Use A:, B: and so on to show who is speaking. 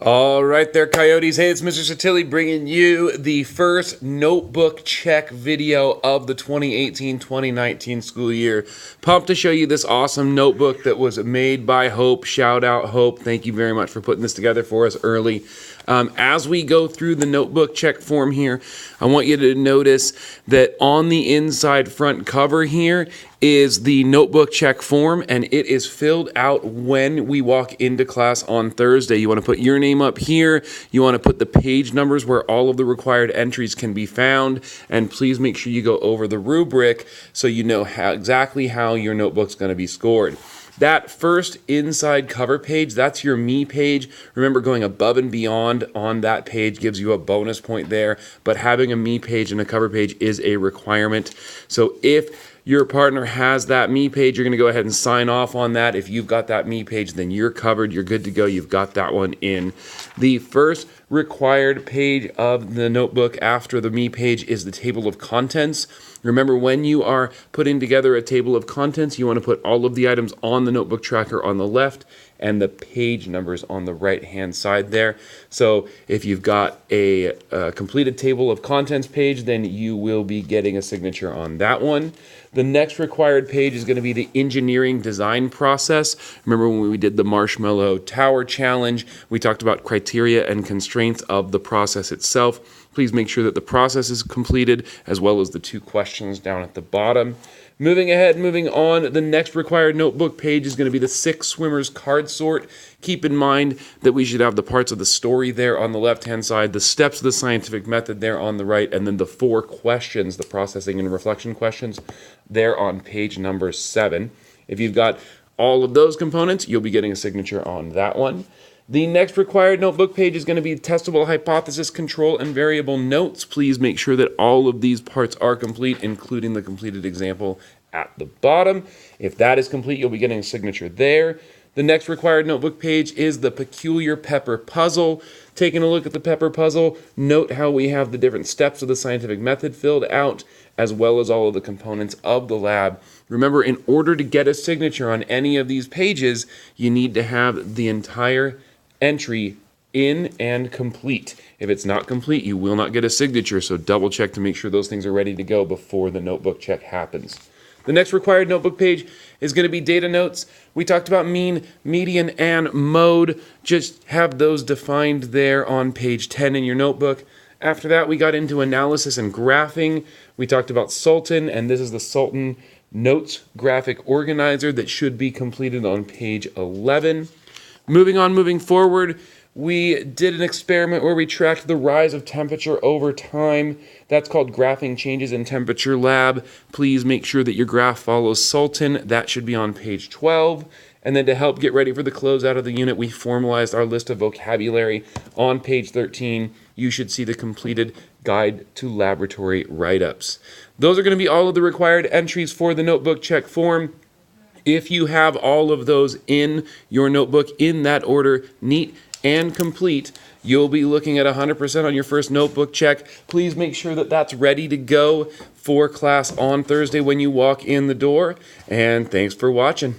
A: All right there, Coyotes. Hey, it's Mr. Satilli bringing you the first notebook check video of the 2018-2019 school year. Pumped to show you this awesome notebook that was made by Hope. Shout out, Hope. Thank you very much for putting this together for us early. As we go through the notebook check form here, I want you to notice that on the inside front cover here is the notebook check form, and it is filled out when we walk into class on Thursday. You want to put your name up here. You want to put the page numbers where all of the required entries can be found, and please make sure you go over the rubric so you know exactly how your notebook's going to be scored. That first inside cover page, that's your me page. Remember, going above and beyond on that page gives you a bonus point there, but having a me page and a cover page is a requirement. So if your partner has that me page, you're going to go ahead and sign off on that. If you've got that me page, then you're covered. You're good to go. You've got that one in. The first required page of the notebook after the me page is the table of contents. Remember, when you are putting together a table of contents, you want to put all of the items on the notebook tracker on the left and the page numbers on the right-hand side there. So if you've got a completed table of contents page, then you will be getting a signature on that one. The next required page is going to be the engineering design process. Remember when we did the Marshmallow Tower Challenge, we talked about criteria and constraints of the process itself. Please make sure that the process is completed, as well as the 2 questions down at the bottom. Moving on, the next required notebook page is going to be the 6 swimmers card sort. Keep in mind that we should have the parts of the story there on the left-hand side, the steps of the scientific method there on the right, and then the 4 questions, the processing and reflection questions, there on page number 7. If you've got all of those components, you'll be getting a signature on that one. The next required notebook page is going to be testable hypothesis, control, and variable notes. Please make sure that all of these parts are complete, including the completed example at the bottom. If that is complete, you'll be getting a signature there. The next required notebook page is the peculiar pepper puzzle. Taking a look at the pepper puzzle, note how we have the different steps of the scientific method filled out, as well as all of the components of the lab. Remember, in order to get a signature on any of these pages, you need to have the entire entry in and complete. If it's not complete, you will not get a signature, so double check to make sure those things are ready to go before the notebook check happens. The next required notebook page is going to be data notes. We talked about mean, median, and mode. Just have those defined there on page 10 in your notebook. After that, we got into analysis and graphing. We talked about Sultan, and this is the Sultan Notes graphic organizer that should be completed on page 11. Moving forward, we did an experiment where we tracked the rise of temperature over time. That's called Graphing Changes in Temperature Lab. Please make sure that your graph follows Sultan. That should be on page 12. And then to help get ready for the closeout of the unit, we formalized our list of vocabulary on page 13. You should see the completed guide to laboratory write-ups. Those are going to be all of the required entries for the notebook check form. If you have all of those in your notebook in that order, neat and complete, you'll be looking at 100% on your first notebook check. Please make sure that that's ready to go for class on Thursday when you walk in the door. And thanks for watching.